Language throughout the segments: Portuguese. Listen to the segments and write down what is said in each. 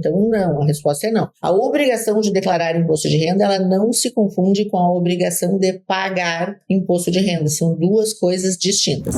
Então, não, a resposta é não. A obrigação de declarar imposto de renda, ela não se confunde com a obrigação de pagar imposto de renda. São duas coisas distintas.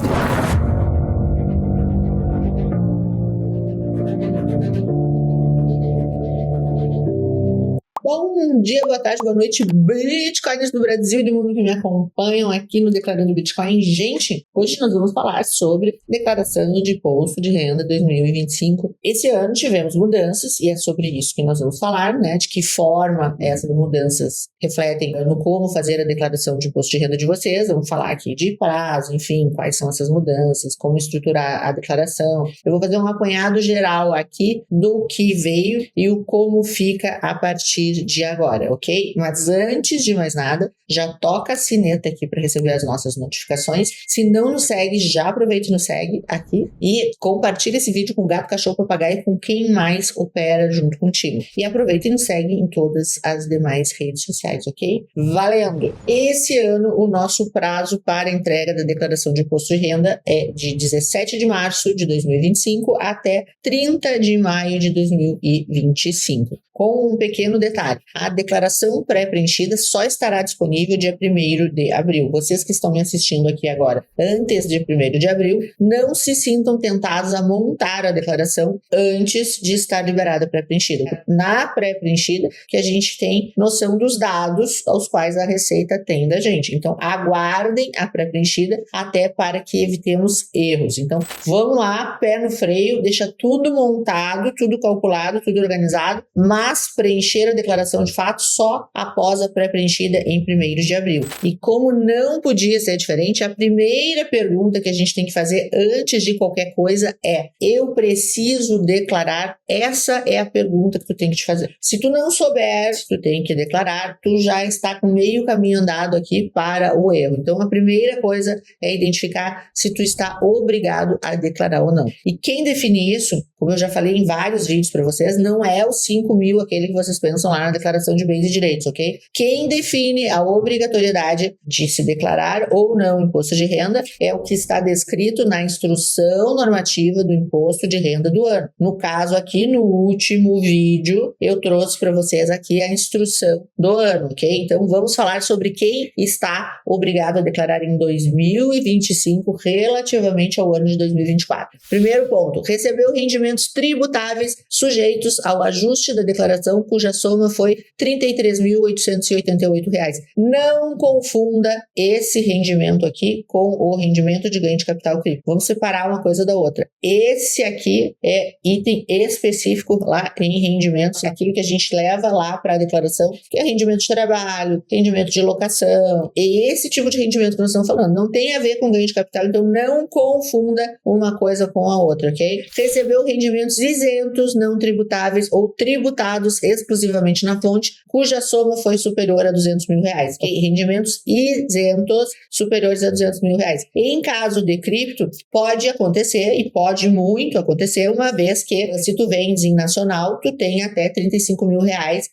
Bom dia, boa tarde, boa noite, Bitcoiners do Brasil e do mundo que me acompanham aqui no Declarando Bitcoin. Gente, hoje nós vamos falar sobre declaração de imposto de renda 2025. Esse ano tivemos mudanças e é sobre isso que nós vamos falar, né? De que forma essas mudanças refletem no como fazer a declaração de imposto de renda de vocês. Vamos falar aqui de prazo, enfim, quais são essas mudanças, como estruturar a declaração. Eu vou fazer um apanhado geral aqui do que veio e o como fica a partir de agora, ok? Mas antes de mais nada, já toca a sineta aqui para receber as nossas notificações. Se não nos segue, já aproveita e nos segue aqui e compartilha esse vídeo com o gato, cachorro, papagaio, com quem mais opera junto contigo. E aproveita e nos segue em todas as demais redes sociais, ok? Valendo! Esse ano, o nosso prazo para entrega da declaração de imposto de renda é de 17 de março de 2025 até 30 de maio de 2025. Com um pequeno detalhe, a declaração pré-preenchida só estará disponível dia 1º de abril. Vocês que estão me assistindo aqui agora, antes de 1º de abril, não se sintam tentados a montar a declaração antes de estar liberada pré-preenchida. Na pré-preenchida, que a gente tem noção dos dados aos quais a Receita tem da gente. Então, aguardem a pré-preenchida até para que evitemos erros. Então, vamos lá, pé no freio, deixa tudo montado, tudo calculado, tudo organizado, mas preencher a declaração de fato só após a pré-preenchida em 1º de abril. E como não podia ser diferente, a primeira pergunta que a gente tem que fazer antes de qualquer coisa é: eu preciso declarar? Essa é a pergunta que tu tem que te fazer. Se tu não souber, se tu tem que declarar, tu já está com meio caminho andado aqui para o erro. Então, a primeira coisa é identificar se tu está obrigado a declarar ou não. E quem define isso, como eu já falei em vários vídeos para vocês, não é os 5.000, aquele que vocês pensam lá na declaração de bens e direitos, ok? Quem define a obrigatoriedade de se declarar ou não imposto de renda é o que está descrito na instrução normativa do imposto de renda do ano. No caso aqui, no último vídeo, eu trouxe para vocês aqui a instrução do ano, ok? Então, vamos falar sobre quem está obrigado a declarar em 2025 relativamente ao ano de 2024. Primeiro ponto, recebeu rendimentos tributáveis sujeitos ao ajuste da declaração cuja soma foi R$ 33.888. Não confunda esse rendimento aqui com o rendimento de ganho de capital cripto. Vamos separar uma coisa da outra. Esse aqui é item específico lá em rendimentos, aquilo que a gente leva lá para a declaração, que é rendimento de trabalho, rendimento de locação. E esse tipo de rendimento que nós estamos falando não tem a ver com ganho de capital, então não confunda uma coisa com a outra, ok? Recebeu rendimentos isentos, não tributáveis ou tributados exclusivamente na fonte, cuja soma foi superior a R$200 mil, okay? Rendimentos isentos superiores a R$200 mil. Em caso de cripto, pode acontecer e pode muito acontecer, uma vez que se tu vendes em nacional, tu tem até R$35 mil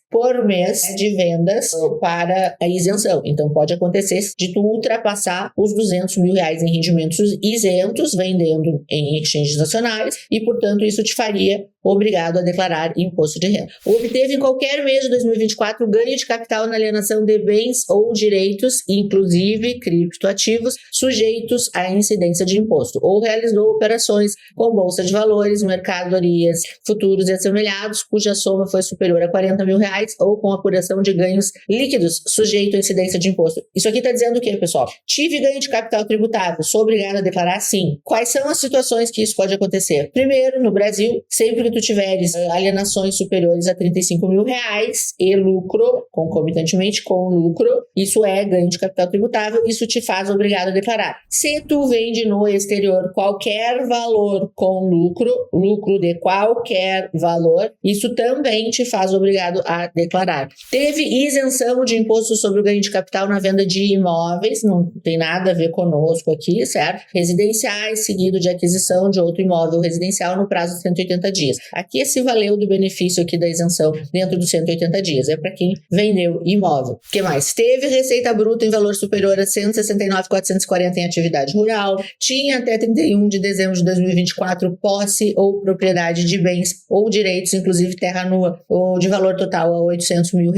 por mês de vendas para a isenção. Então pode acontecer de tu ultrapassar os R$200 mil em rendimentos isentos, vendendo em exchanges nacionais, e portanto isso te faria obrigado a declarar imposto de renda. Obteve em qualquer mês de 2024 ganho de capital na alienação de bens ou direitos, inclusive criptoativos, sujeitos à incidência de imposto, ou realizou operações com bolsa de valores, mercadorias, futuros e assemelhados, cuja soma foi superior a R$40 mil, ou com apuração de ganhos líquidos sujeito à incidência de imposto. Isso aqui está dizendo o quê, pessoal? Tive ganho de capital tributável, sou obrigado a declarar? Sim. Quais são as situações que isso pode acontecer? Primeiro, no Brasil, sempre que tu tiveres alienações superiores a R$35 mil e lucro, concomitantemente com lucro, isso é ganho de capital tributável, isso te faz obrigado a declarar. Se tu vende no exterior qualquer valor com lucro de qualquer valor, isso também te faz obrigado a declarar. Teve isenção de imposto sobre o ganho de capital na venda de imóveis, não tem nada a ver conosco aqui, certo? Residenciais, seguido de aquisição de outro imóvel residencial no prazo de 180 dias. Aqui se valeu do benefício aqui da isenção isenção dentro dos 180 dias. É para quem vendeu imóvel. O que mais? Teve receita bruta em valor superior a 169.440 em atividade rural, tinha até 31 de dezembro de 2024 posse ou propriedade de bens ou direitos, inclusive terra nua, ou de valor total a R$800 mil.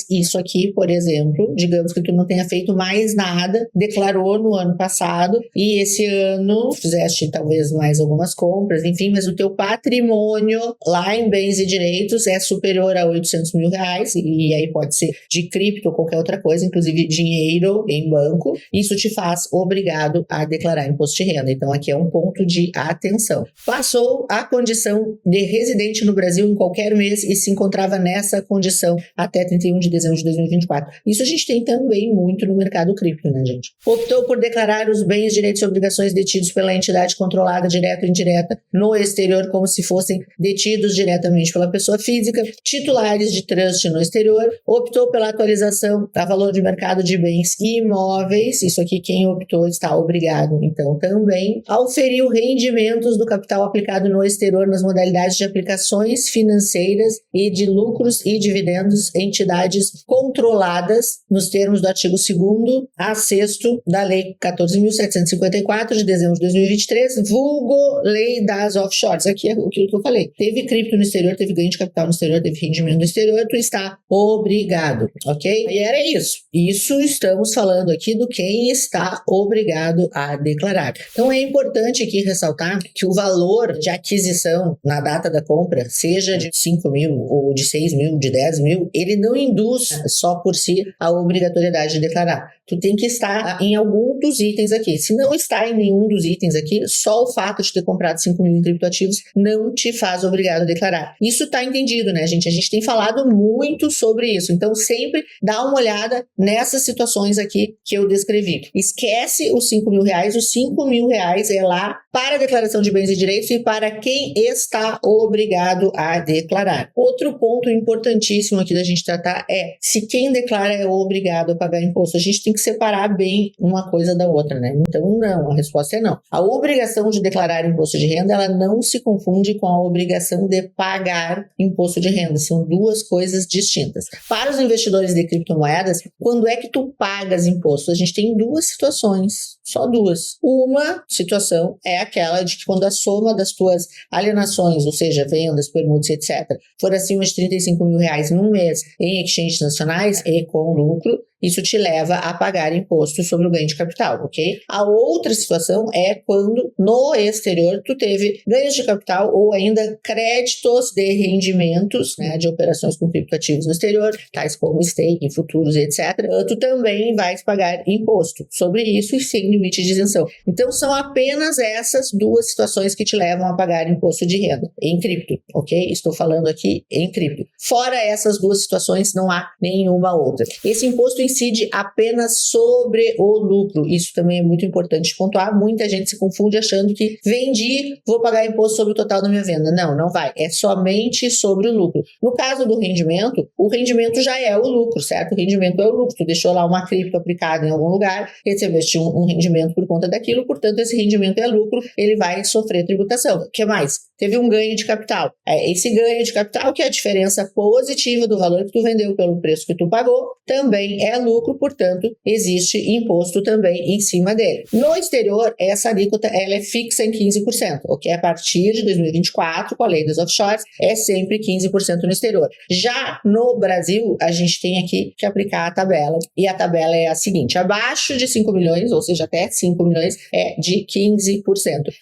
Isso aqui, por exemplo, digamos que tu não tenha feito mais nada, declarou no ano passado e esse ano fizeste talvez mais algumas compras, enfim, mas o teu patrimônio lá em bens e direitos é superior a R$800 mil, e aí pode ser de cripto ou qualquer outra coisa, inclusive dinheiro em banco. Isso te faz obrigado a declarar imposto de renda. Então aqui é um ponto de atenção. Passou a condição de residente no Brasil em qualquer mês e se encontrava nessa condição até 31 de dezembro de 2024. Isso a gente tem também muito no mercado cripto, né, gente? Optou por declarar os bens, direitos e obrigações detidos pela entidade controlada, direta ou indireta, no exterior, como se fossem detidos diretamente pela pessoa física, titulares de trust no exterior, optou pela atualização a valor de mercado de bens imóveis, isso aqui quem optou está obrigado, então também, auferiu rendimentos do capital aplicado no exterior nas modalidades de aplicações financeiras e de lucros e dividendos em entidades controladas nos termos do artigo 2º a 6º da Lei 14.754 de dezembro de 2023, vulgo Lei das Offshores. Aqui é aquilo que eu falei. Teve cripto no exterior, teve ganho de capital no exterior, teve rendimento no exterior, tu está obrigado, ok? E era isso. Isso estamos falando aqui do quem está obrigado a declarar. Então é importante aqui ressaltar que o valor de aquisição na data da compra, seja de 5 mil ou de 6 mil, de 10 mil, ele não induz só por si a obrigatoriedade de declarar. Tu tem que estar em algum dos itens aqui. Se não está em nenhum dos itens aqui, só o fato de ter comprado 5 mil em criptoativos não te faz obrigado a declarar. Isso está entendido, né, gente? A gente tem falado muito sobre isso. Então, sempre dá uma olhada nessas situações aqui que eu descrevi. Esquece os 5 mil reais. Os 5 mil reais é lá para a declaração de bens e direitos e para quem está obrigado a declarar. Outro ponto importantíssimo aqui da gente tratar é se quem declara é obrigado a pagar imposto. A gente tem que separar bem uma coisa da outra, né? Então, não, a resposta é não. A obrigação de declarar imposto de renda, ela não se confunde com a obrigação de pagar imposto de renda. São duas coisas distintas. Para os investidores de criptomoedas, quando é que tu pagas imposto? A gente tem duas situações, só duas. Uma situação é aquela de que quando a soma das tuas alienações, ou seja, vendas, permutas, etc., for acima de 35 mil reais num mês em exchanges nacionais e com lucro, isso te leva a pagar imposto sobre o ganho de capital, ok? A outra situação é quando no exterior tu teve ganhos de capital ou ainda créditos de rendimentos, né, de operações com criptoativos no exterior, tais como staking, futuros, etc. Tu também vais pagar imposto sobre isso e sem limite de isenção. Então são apenas essas duas situações que te levam a pagar imposto de renda em cripto, ok? Estou falando aqui em cripto. Fora essas duas situações, não há nenhuma outra. Esse imposto incide apenas sobre o lucro. Isso também é muito importante pontuar. Muita gente se confunde achando que vendi, vou pagar imposto sobre o total da minha venda. Não, não vai. É somente sobre o lucro. No caso do rendimento, o rendimento já é o lucro, certo? O rendimento é o lucro. Tu deixou lá uma cripto aplicada em algum lugar, recebeste um rendimento por conta daquilo, portanto, esse rendimento é lucro, ele vai sofrer tributação. O que mais? Teve um ganho de capital. Esse ganho de capital, que é a diferença positiva do valor que tu vendeu pelo preço que tu pagou, também é lucro, portanto, existe imposto também em cima dele. No exterior, essa alíquota ela é fixa em 15%, o que a partir de 2024, com a lei das offshores, é sempre 15% no exterior. Já no Brasil, a gente tem aqui que aplicar a tabela, e a tabela é a seguinte: abaixo de 5 milhões, ou seja, até 5 milhões, é de 15%.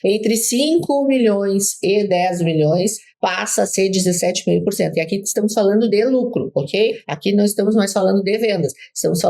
Entre 5 milhões e 10 milhões, passa a ser 17,5%. E aqui estamos falando de lucro, ok? Aqui não estamos mais falando de vendas, estamos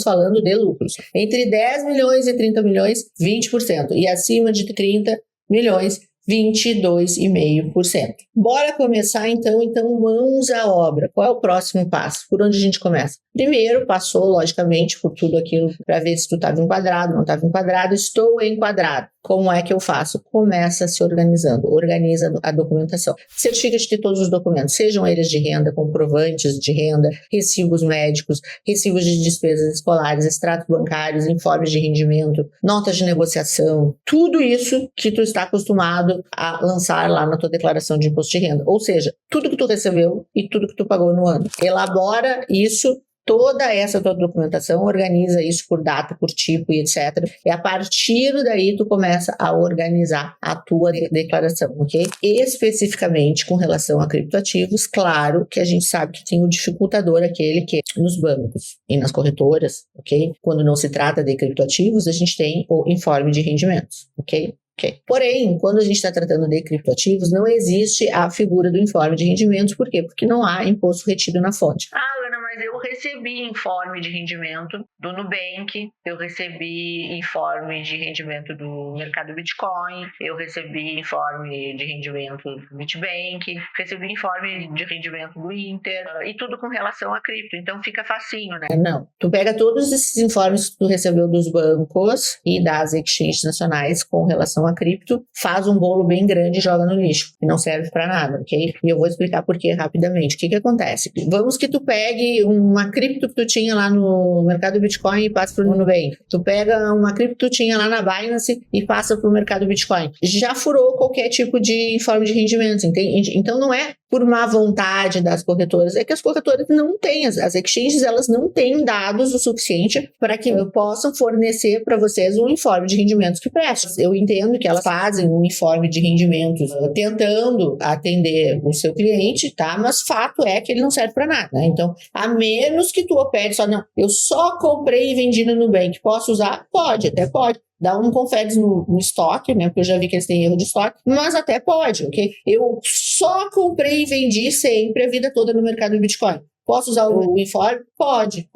falando de lucros. Entre 10 milhões e 30 milhões, 20%. E acima de 30 milhões, 22,5%. Bora começar então mãos à obra. Qual é o próximo passo? Por onde a gente começa? Primeiro, passou logicamente por tudo aquilo para ver se tu estava enquadrado, não estava enquadrado. Estou enquadrado. Como é que eu faço? Começa se organizando, organiza a documentação. Certifica de ter todos os documentos, sejam eles de renda, comprovantes de renda, recibos médicos, recibos de despesas escolares, extratos bancários, informes de rendimento, notas de negociação, tudo isso que tu está acostumado a lançar lá na tua declaração de imposto de renda. Ou seja, tudo que tu recebeu e tudo que tu pagou no ano. Elabora isso. Toda essa tua documentação, organiza isso por data, por tipo e etc. E a partir daí tu começa a organizar a tua declaração, ok? Especificamente com relação a criptoativos, claro que a gente sabe que tem o dificultador, aquele que nos bancos e nas corretoras, ok? Quando não se trata de criptoativos, a gente tem o informe de rendimentos, ok? Okay. Porém, quando a gente está tratando de criptoativos, não existe a figura do informe de rendimentos. Por quê? Porque não há imposto retido na fonte. Ana, mas eu recebi informe de rendimento do Nubank, eu recebi informe de rendimento do mercado Bitcoin, eu recebi informe de rendimento do Bitbank, recebi informe de rendimento do Inter, e tudo com relação a cripto. Então fica facinho, né? Não. Tu pega todos esses informes que tu recebeu dos bancos e das exchanges nacionais com relação a cripto, faz um bolo bem grande e joga no lixo, e não serve para nada, ok? E eu vou explicar por quê rapidamente. O que acontece? Vamos que tu pegue uma cripto que tu tinha lá no mercado Bitcoin e passa pro Nubank. Tu pega uma cripto que tu tinha lá na Binance e passa pro mercado Bitcoin. Já furou qualquer tipo de informe de rendimentos, entende? Então não é por má vontade das corretoras, é que as corretoras não têm, as exchanges, elas não têm dados o suficiente para que possam fornecer para vocês um informe de rendimentos que preste. Eu entendo que elas fazem um informe de rendimentos tentando atender o seu cliente, tá? Mas fato é que ele não serve para nada, né? Então, a menos que tu opere só, não, eu só comprei e vendi no Nubank, posso usar? Pode, até pode. Dá um conferes no estoque, né? Porque eu já vi que eles têm erro de estoque, mas até pode, ok? Eu só comprei e vendi sempre a vida toda no mercado do Bitcoin. Posso usar o informe? Pode.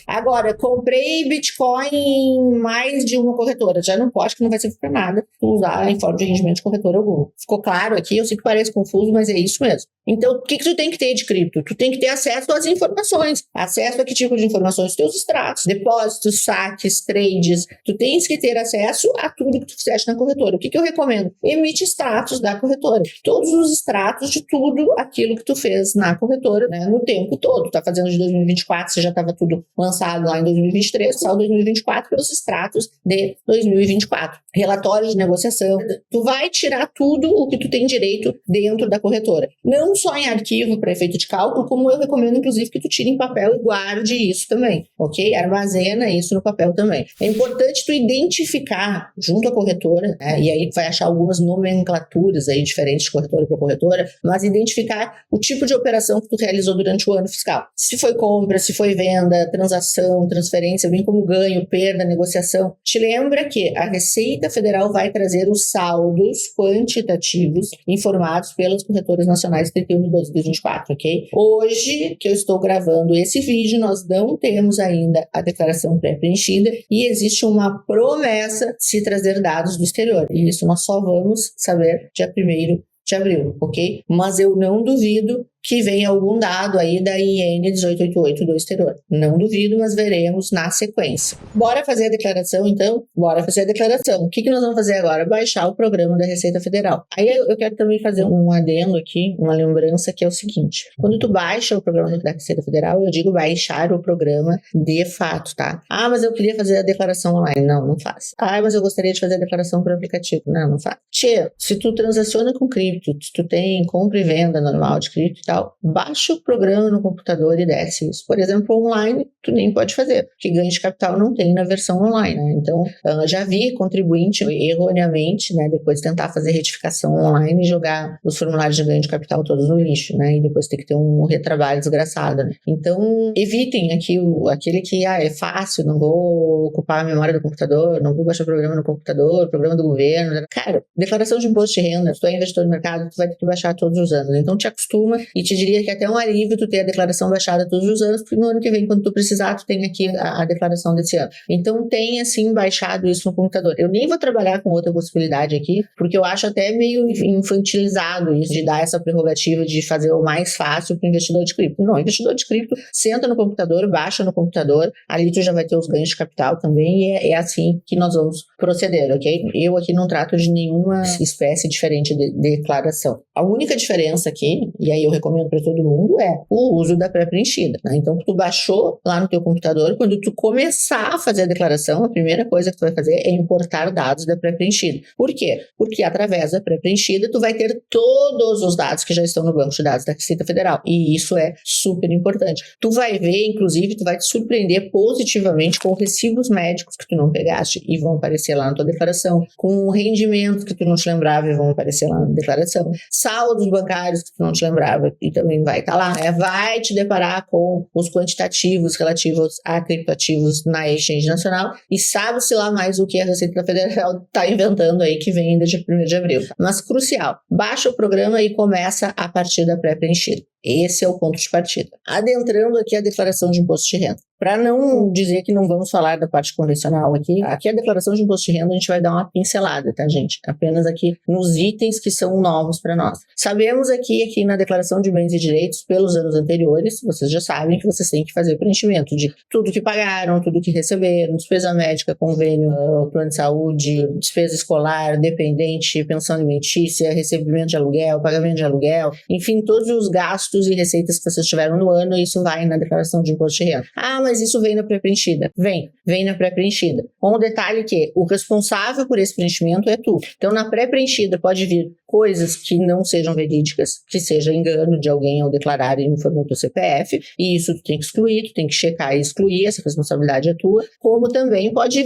Agora, comprei Bitcoin em mais de uma corretora. Já não pode, que não vai servir para nada usar informe de rendimento de corretora alguma. Ficou claro aqui? Eu sei que parece confuso, mas é isso mesmo. Então, o que tu tem que ter de cripto? Tu tem que ter acesso às informações. Acesso a que tipo de informações? Teus extratos, depósitos, saques, trades. Tu tens que ter acesso a tudo que tu fizeste na corretora. O que eu recomendo? Emite extratos da corretora. Todos os extratos de tudo aquilo que tu fez na corretora, né, no tempo todo. Tu tá fazendo de 2024, você já estava tudo lançado lá em 2023, só 2024 pelos extratos de 2024. Relatório de negociação. Tu vai tirar tudo o que tu tem direito dentro da corretora. Não só em arquivo para efeito de cálculo, como eu recomendo, inclusive, que tu tire em papel e guarde isso também, ok? Armazena isso no papel também. É importante tu identificar junto à corretora, né? E aí tu vai achar algumas nomenclaturas aí diferentes de corretora para corretora, mas identificar o tipo de operação que tu realizou durante o ano fiscal. Se foi compra, se foi venda, transação, transferência, bem como ganho, perda, negociação. Te lembra que a Receita Federal vai trazer os saldos quantitativos informados pelas corretoras nacionais 31/12/2024, ok? Hoje, que eu estou gravando esse vídeo, nós não temos ainda a declaração pré-preenchida e existe uma promessa de se trazer dados do exterior. E isso nós só vamos saber dia 1º de abril, ok? Mas eu não duvido que venha algum dado aí da IN 1888 do exterior. Não duvido, mas veremos na sequência. Bora fazer a declaração, então? Bora fazer a declaração. O que nós vamos fazer agora? Baixar o programa da Receita Federal. Aí eu quero também fazer um adendo aqui, uma lembrança, que é o seguinte. Quando tu baixa o programa da Receita Federal, eu digo baixar o programa de fato, tá? Ah, mas eu queria fazer a declaração online. Não faz. Ah, mas eu gostaria de fazer a declaração por aplicativo. Não faz. Tchê, se tu transaciona com cripto, se tu tem compra e venda normal de cripto e tal, baixa o programa no computador e desce isso. Por exemplo, online, tu nem pode fazer, porque ganho de capital não tem na versão online, né? Então, já vi contribuinte erroneamente, né, depois tentar fazer retificação online e jogar os formulários de ganho de capital todos no lixo, né? E depois ter que ter um retrabalho desgraçado, né? Então, evitem aqui aquele que, é fácil, não vou ocupar a memória do computador, não vou baixar o programa no computador, programa do governo. Cara, declaração de imposto de renda, se tu é investidor no mercado, tu vai ter que baixar todos os anos. Então, te acostuma e te diria que é até um alívio tu ter a declaração baixada todos os anos, porque no ano que vem, quando tu precisar, tu tem aqui a declaração desse ano. Então, tenha, assim, baixado isso no computador. Eu nem vou trabalhar com outra possibilidade aqui, porque eu acho até meio infantilizado isso, de dar essa prerrogativa de fazer o mais fácil para o investidor de cripto. Não, investidor de cripto senta no computador, baixa no computador, ali tu já vai ter os ganhos de capital também, e é assim que nós vamos proceder, ok? Eu aqui não trato de nenhuma espécie diferente de declaração. A única diferença aqui, e aí eu recomendo para todo mundo, é o uso da pré-preenchida, né? Então, tu baixou lá no teu computador, quando tu começar a fazer a declaração, a primeira coisa que tu vai fazer é importar dados da pré-preenchida. Por quê? Porque através da pré-preenchida, tu vai ter todos os dados que já estão no banco de dados da Receita Federal, e isso é super importante. Tu vai ver, inclusive, tu vai te surpreender positivamente com recibos médicos que tu não pegaste e vão aparecer lá na tua declaração, com rendimentos que tu não te lembrava e vão aparecer lá na declaração, saldos bancários que tu não te lembrava e também vai estar lá, né? Vai te deparar com os quantitativos relativos a criptoativos na Exchange Nacional e sabe-se lá mais o que a Receita Federal está inventando aí, que vem ainda de 1º de abril. Mas crucial, baixa o programa e começa a partir da pré-preenchida. Esse é o ponto de partida. Adentrando aqui a declaração de imposto de renda. Para não dizer que não vamos falar da parte convencional aqui a declaração de imposto de renda a gente vai dar uma pincelada, tá, gente? Apenas aqui nos itens que são novos para nós. Sabemos aqui na declaração de bens e direitos, pelos anos anteriores, vocês já sabem que vocês têm que fazer preenchimento de tudo que pagaram, tudo que receberam, despesa médica, convênio, plano de saúde, despesa escolar, dependente, pensão alimentícia, recebimento de aluguel, pagamento de aluguel, enfim, todos os gastos e receitas que vocês tiveram no ano, isso vai na declaração de imposto de renda. Ah, mas isso vem na pré-preenchida. Vem na pré-preenchida. Com o detalhe que o responsável por esse preenchimento é tu. Então, na pré-preenchida pode vir coisas que não sejam verídicas, que seja engano de alguém ao declarar e informou teu CPF, e isso tu tem que excluir, tu tem que checar e excluir, essa responsabilidade é tua, como também pode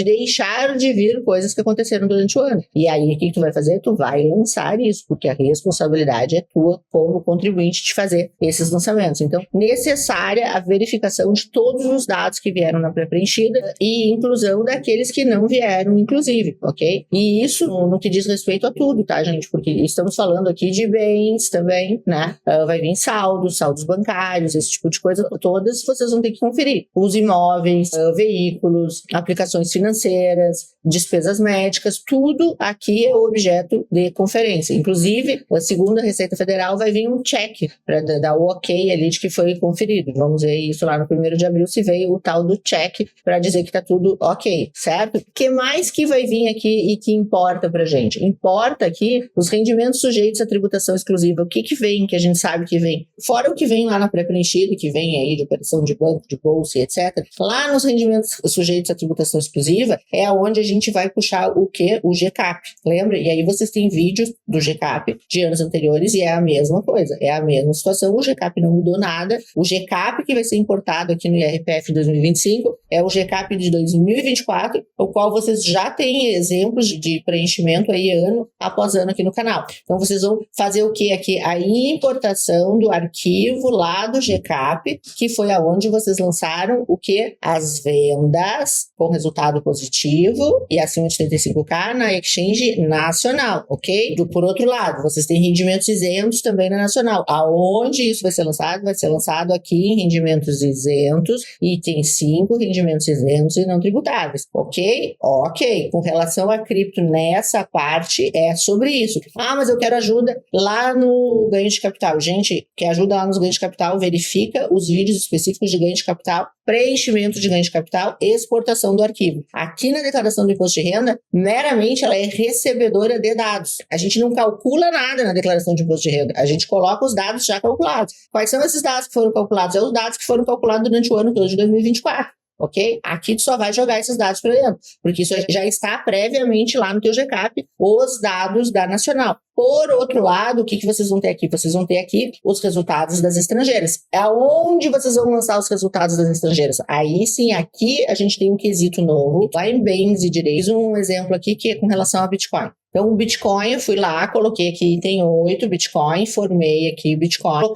deixar de vir coisas que aconteceram durante o ano. E aí, o que tu vai fazer? Tu vai lançar isso, porque a responsabilidade é tua como contribuinte de fazer esses lançamentos. Então, necessária a verificação de todos os dados que vieram na pré-preenchida e inclusão daqueles que não vieram, inclusive, ok? E isso no que diz respeito a tudo, tá, gente? Porque estamos falando aqui de bens também, né? Vai vir saldos bancários, esse tipo de coisa, todas vocês vão ter que conferir. Os imóveis, veículos, aplicações financeiras, despesas médicas, tudo aqui é objeto de conferência. Inclusive, segundo a Receita Federal, vai vir um check para dar o ok ali de que foi conferido. Vamos ver isso lá no 1º de abril, se veio o tal do check para dizer que tá tudo ok, certo? O que mais que vai vir aqui e que importa pra gente? Importa aqui os rendimentos sujeitos à tributação exclusiva. O que vem, que a gente sabe que vem? Fora o que vem lá na pré-preenchida, que vem aí de operação de banco, de bolsa, etc. Lá nos rendimentos sujeitos à tributação exclusiva é onde a gente vai puxar o quê? O GCAP. Lembra? E aí vocês têm vídeos do GCAP de anos anteriores e é a mesma coisa. É a mesma situação. O GCAP não mudou nada. O GCAP que vai ser importado aqui no IRPF 2025 é o GCAP de 2024, o qual vocês já têm exemplos de preenchimento aí ano após ano aqui no canal. Então vocês vão fazer o que aqui? A importação do arquivo lá do GCAP, que foi aonde vocês lançaram o que? As vendas com resultado positivo e acima de 35k na Exchange Nacional, ok? Por outro lado, vocês têm rendimentos isentos também na Nacional. Aonde isso vai ser lançado? Vai ser lançado aqui em rendimentos isentos, item 5, rendimentos isentos e não tributáveis, ok? Ok. Com relação a cripto nessa parte, é sobre isso. Ah, mas eu quero ajuda lá no ganho de capital. Gente, quer ajuda lá nos ganhos de capital, verifica os vídeos específicos de ganho de capital, preenchimento de ganho de capital, exportação do arquivo. Aqui na declaração do imposto de renda, meramente ela é recebedora de dados. A gente não calcula nada na declaração de imposto de renda. A gente coloca os dados já calculados. Quais são esses dados que foram calculados? É os dados que foram calculados durante o ano todo de 2024. Ok? Aqui tu só vai jogar esses dados para dentro, porque isso já está previamente lá no teu GCAP, os dados da Nacional. Por outro lado, o que vocês vão ter aqui? Vocês vão ter aqui os resultados das estrangeiras. Aonde vocês vão lançar os resultados das estrangeiras? Aí sim, aqui a gente tem um quesito novo, lá em bens e direitos, um exemplo aqui que é com relação a Bitcoin. Então, o Bitcoin, eu fui lá, coloquei aqui, tem 8 Bitcoin, formei aqui Bitcoin.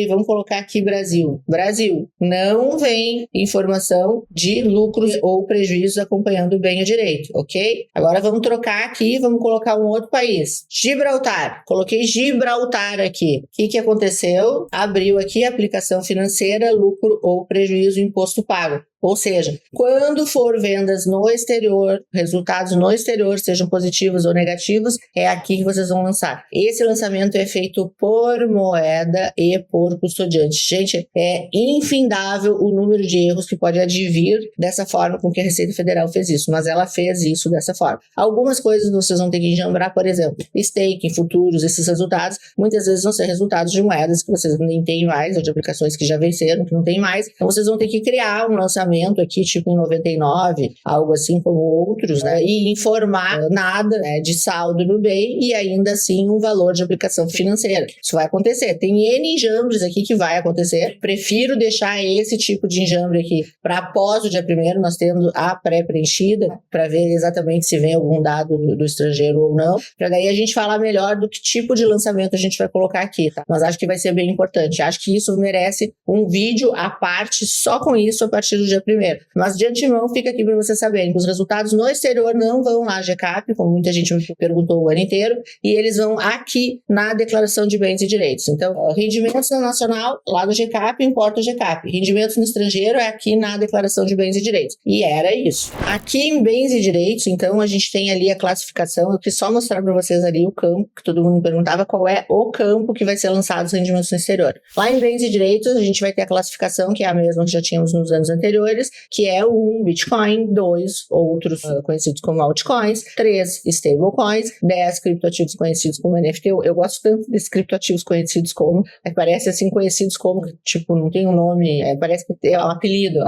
Vamos colocar aqui Brasil. Brasil, não vem informação de lucros ou prejuízos acompanhando o bem ou direito, ok? Agora vamos trocar aqui, vamos colocar um outro país. Gibraltar. Gibraltar. Coloquei Gibraltar aqui. O que aconteceu? Abriu aqui a aplicação financeira, lucro ou prejuízo, imposto pago. Ou seja, quando for vendas no exterior, resultados no exterior, sejam positivos ou negativos, é aqui que vocês vão lançar. Esse lançamento é feito por moeda e por custodiante. Gente, é infindável o número de erros que pode advir dessa forma com que a Receita Federal fez isso, mas ela fez isso dessa forma. Algumas coisas vocês vão ter que enjambrar, por exemplo, staking, futuros, esses resultados, muitas vezes vão ser resultados de moedas que vocês nem têm mais, ou de aplicações que já venceram, que não tem mais. Então vocês vão ter que criar um lançamento aqui, tipo em 99, algo assim como outros, né? E informar nada, né, de saldo no bem e ainda assim um valor de aplicação financeira. Isso vai acontecer. Tem N enjambres aqui que vai acontecer. Prefiro deixar esse tipo de enjambre aqui para após o dia 1º, nós temos a pré-preenchida, para ver exatamente se vem algum dado do estrangeiro ou não, para daí a gente falar melhor do que tipo de lançamento a gente vai colocar aqui, tá? Mas acho que vai ser bem importante. Acho que isso merece um vídeo à parte, só com isso, a partir do dia 1º. Mas de antemão fica aqui para vocês saberem que os resultados no exterior não vão lá GCAP, como muita gente me perguntou o ano inteiro, e eles vão aqui na declaração de bens e direitos. Então, rendimentos na nacional, lá no GCAP, importa o GCAP. Rendimentos no estrangeiro é aqui na declaração de bens e direitos. E era isso. Aqui em bens e direitos, então, a gente tem ali a classificação. Eu quis só mostrar para vocês ali o campo, que todo mundo me perguntava qual é o campo que vai ser lançado os rendimentos no exterior. Lá em bens e direitos, a gente vai ter a classificação, que é a mesma que já tínhamos nos anos anteriores, que é 1 Bitcoin, 2 outros conhecidos como altcoins, 3 stablecoins, 10 criptoativos conhecidos como NFT. Eu gosto tanto desses criptoativos conhecidos como, parece assim, conhecidos como, tipo, não tem um nome, parece que é um apelido,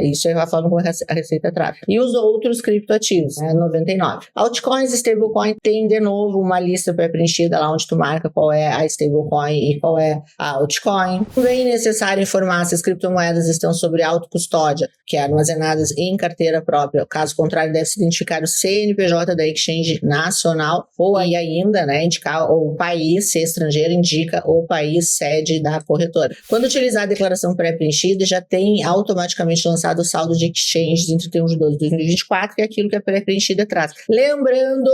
isso é a forma como a Receita trata. E os outros criptoativos, 99. Altcoins, stablecoin, tem de novo uma lista pré-preenchida lá onde tu marca qual é a stablecoin e qual é a altcoin. Também é necessário informar se as criptomoedas estão sobre autocustódia, que é armazenadas em carteira própria. Caso contrário, deve-se identificar o CNPJ da exchange nacional, ou aí ainda, indicar o país, se estrangeiro, indica o país sede da corretora. Quando utilizar a declaração pré-preenchida, já tem automaticamente lançado o saldo de exchanges em 31 de 12 de 2024, que é aquilo que a pré-preenchida traz. Lembrando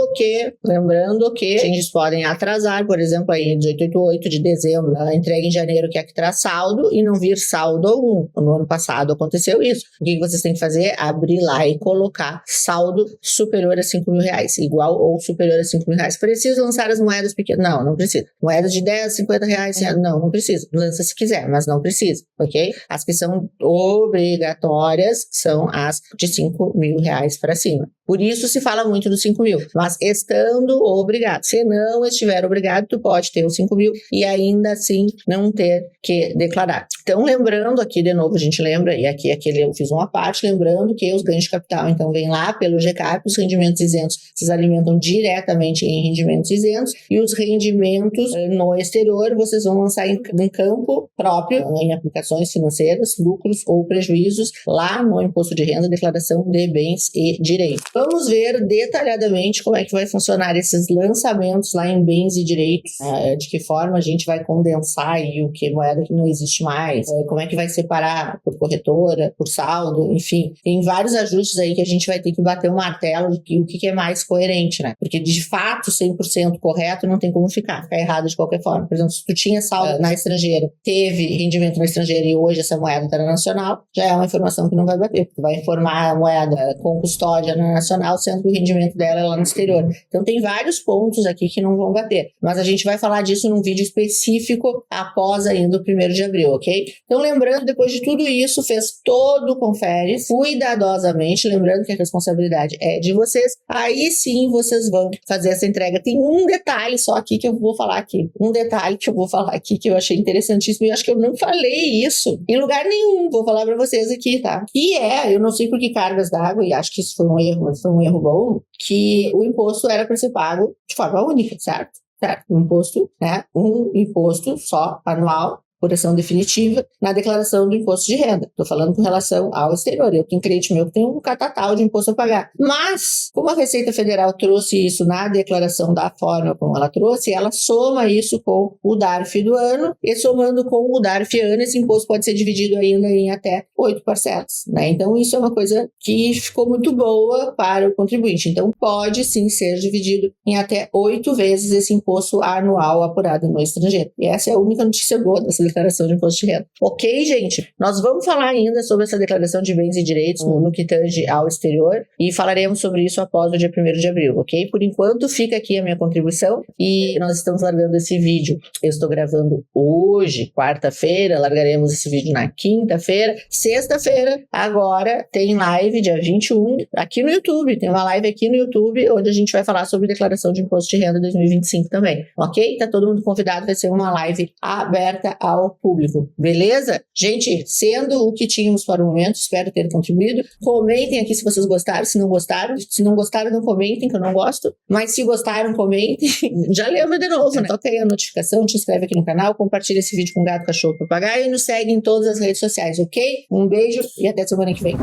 que exchanges podem atrasar, por exemplo, aí 1888 de dezembro, a entrega em janeiro, que é a que traz saldo, e não vir saldo algum. No ano passado aconteceu isso. O que vocês têm que fazer? Abrir lá e colocar saldo superior a R$5.000, igual ou superior a R$5.000. Precisa lançar as moedas pequenas? Não, não precisa. Moedas de R$10, R$50? Não precisa. Lança se quiser, mas não precisa, ok? As que são obrigatórias são as de R$5.000 para cima. Por isso se fala muito dos 5.000, mas estando obrigado. Se não estiver obrigado, tu pode ter os 5.000 e ainda assim não ter que declarar. Então, lembrando aqui de novo, a gente lembra, e aqui eu fiz uma parte, lembrando que os ganhos de capital, então, vem lá pelo GCAP, os rendimentos isentos, vocês alimentam diretamente em rendimentos isentos, e os rendimentos no exterior, vocês vão lançar em campo próprio, em aplicações financeiras, lucros ou prejuízos, lá no imposto de renda, declaração de bens e direitos. Vamos ver detalhadamente como é que vai funcionar esses lançamentos lá em bens e direitos, de que forma a gente vai condensar aí o que moeda que não existe mais, como é que vai separar por corretora, por saldo, enfim, tem vários ajustes aí que a gente vai ter que bater o martelo de o que é mais coerente, né? Porque de fato 100% correto não tem como ficar errado de qualquer forma. Por exemplo, se tu tinha saldo na estrangeira, teve rendimento na estrangeira e hoje essa moeda está na nacional, já é uma informação que não vai bater. Tu vai informar a moeda com custódia na nacional, sendo que o rendimento dela é lá no exterior. Então tem vários pontos aqui que não vão bater, mas a gente vai falar disso num vídeo específico após ainda o 1º de abril, ok? Então lembrando, depois de tudo isso, fez todo o confere, cuidadosamente, lembrando que a responsabilidade é de vocês, aí sim vocês vão fazer essa entrega. Tem um detalhe só aqui que eu vou falar aqui, que eu achei interessantíssimo e acho que eu não falei isso em lugar nenhum, vou falar pra vocês aqui, tá? Que eu não sei por que cargas d'água, e acho que isso foi um erro, mas foi um erro bom, que o imposto era para ser pago de forma única, certo? Um imposto só anual, apuração definitiva na declaração do imposto de renda. Estou falando com relação ao exterior. Eu tenho cliente meu que tem um catatal de imposto a pagar. Mas, como a Receita Federal trouxe isso na declaração da forma como ela trouxe, ela soma isso com o DARF do ano, e somando com o DARF ano, esse imposto pode ser dividido ainda em até 8 parcelas, né? Então, isso é uma coisa que ficou muito boa para o contribuinte. Então, pode sim ser dividido em até 8 vezes esse imposto anual apurado no estrangeiro. E essa é a única notícia boa dessa declaração de imposto de renda. Ok, gente? Nós vamos falar ainda sobre essa declaração de bens e direitos no que tange ao exterior e falaremos sobre isso após o dia 1º de abril, ok? Por enquanto, fica aqui a minha contribuição e nós estamos largando esse vídeo. Eu estou gravando hoje, quarta-feira, largaremos esse vídeo na quinta-feira. Sexta-feira, agora, tem live, dia 21, aqui no YouTube. Tem uma live aqui no YouTube, onde a gente vai falar sobre declaração de imposto de renda 2025 também, ok? Tá todo mundo convidado, vai ser uma live aberta ao público, beleza? Gente, sendo o que tínhamos para o momento, espero ter contribuído. Comentem aqui se vocês gostaram, se não gostaram. Se não gostaram, não comentem, que eu não gosto. Mas se gostaram, comentem. Já lembra de novo, né? Toca aí a notificação, te inscreve aqui no canal, compartilha esse vídeo com gato, cachorro, papagaio e nos segue em todas as redes sociais, ok? Um beijo e até semana que vem.